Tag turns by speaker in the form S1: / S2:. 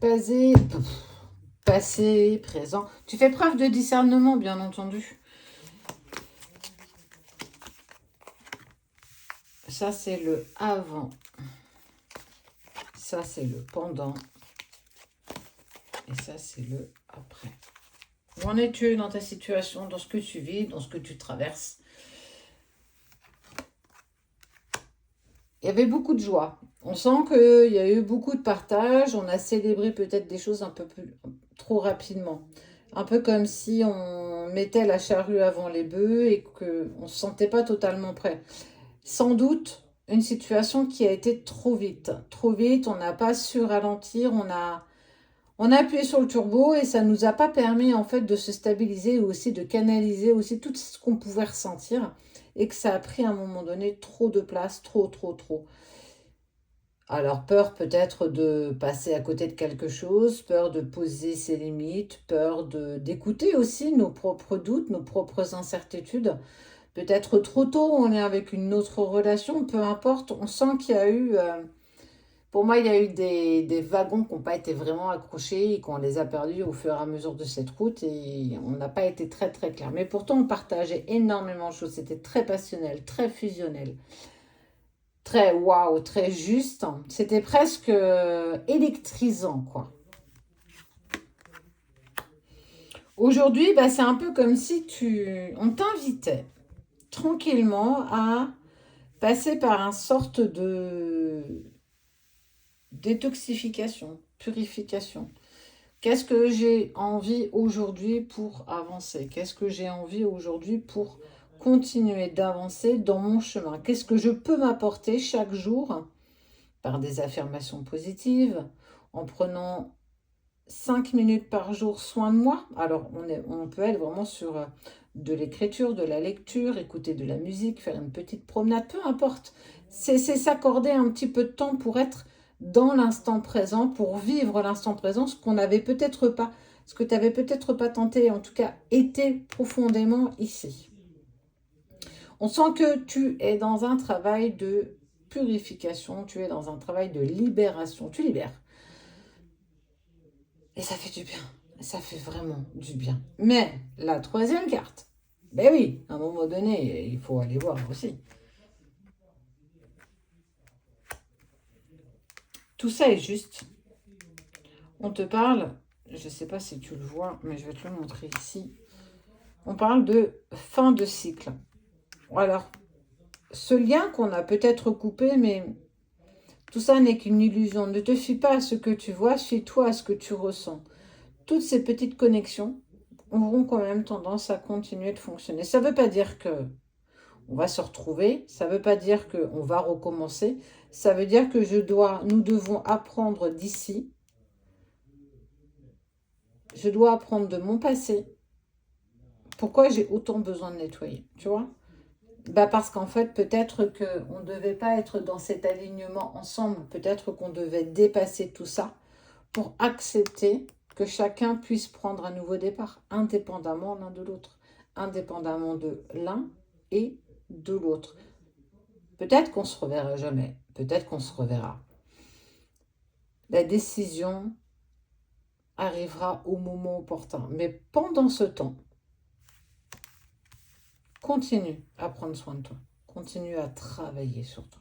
S1: Passé, passé, présent. Tu fais preuve de discernement, bien entendu. Ça, c'est le avant. Ça, c'est le pendant. Et ça, c'est le après. Où en es-tu dans ta situation, dans ce que tu vis, dans ce que tu traverses? Il y avait beaucoup de joie. On sent qu'il y a eu beaucoup de partage. On a célébré peut-être des choses un peu plus trop rapidement. Un peu comme si on mettait la charrue avant les bœufs et qu'on ne se sentait pas totalement prêt. Sans doute une situation qui a été trop vite. Trop vite, on n'a pas su ralentir, on a appuyé sur le turbo et ça ne nous a pas permis en fait de se stabiliser ou aussi de canaliser aussi tout ce qu'on pouvait ressentir et que ça a pris à un moment donné trop de place, trop. Alors peur peut-être de passer à côté de quelque chose, peur de poser ses limites, peur d'écouter aussi nos propres doutes, nos propres incertitudes. Peut-être trop tôt, on est avec une autre relation, peu importe, on sent qu'il y a eu pour moi, il y a eu des wagons qui n'ont pas été vraiment accrochés et qu'on les a perdus au fur et à mesure de cette route et on n'a pas été très clair. Mais pourtant, on partageait énormément de choses. C'était très passionnel, très fusionnel, très waouh, très juste. C'était presque électrisant, quoi. Aujourd'hui, bah, c'est un peu comme si on t'invitait tranquillement à passer par une sorte de détoxification, purification. Qu'est-ce que j'ai envie aujourd'hui pour avancer? Qu'est-ce que j'ai envie aujourd'hui pour continuer d'avancer dans mon chemin? Qu'est-ce que je peux m'apporter chaque jour par des affirmations positives, en prenant 5 minutes par jour soin de moi? Alors, on peut être vraiment sur de l'écriture, de la lecture, écouter de la musique, faire une petite promenade, peu importe. C'est s'accorder un petit peu de temps pour être dans l'instant présent, pour vivre l'instant présent, ce qu'on n'avait peut-être pas, ce que tu n'avais peut-être pas tenté, en tout cas été profondément ici. On sent que tu es dans un travail de purification, tu es dans un travail de libération, tu libères. Et ça fait du bien, ça fait vraiment du bien. Mais la troisième carte, ben oui, à un moment donné, il faut aller voir aussi. Tout ça est juste. On te parle, je ne sais pas si tu le vois, mais je vais te le montrer ici. On parle de fin de cycle. Alors, ce lien qu'on a peut-être coupé, mais tout ça n'est qu'une illusion. Ne te fie pas à ce que tu vois, fie-toi à ce que tu ressens. Toutes ces petites connexions auront quand même tendance à continuer de fonctionner. Ça ne veut pas dire que on va se retrouver, ça ne veut pas dire qu'on va recommencer, ça veut dire que nous devons apprendre d'ici, je dois apprendre de mon passé. Pourquoi j'ai autant besoin de nettoyer, tu vois? Bah parce qu'en fait, peut-être qu'on ne devait pas être dans cet alignement ensemble, peut-être qu'on devait dépasser tout ça pour accepter que chacun puisse prendre un nouveau départ, indépendamment l'un de l'autre, indépendamment de l'un et de l'autre. Peut-être qu'on se reverra jamais, peut-être qu'on se reverra. La décision arrivera au moment opportun. Mais pendant ce temps, continue à prendre soin de toi. Continue à travailler sur toi.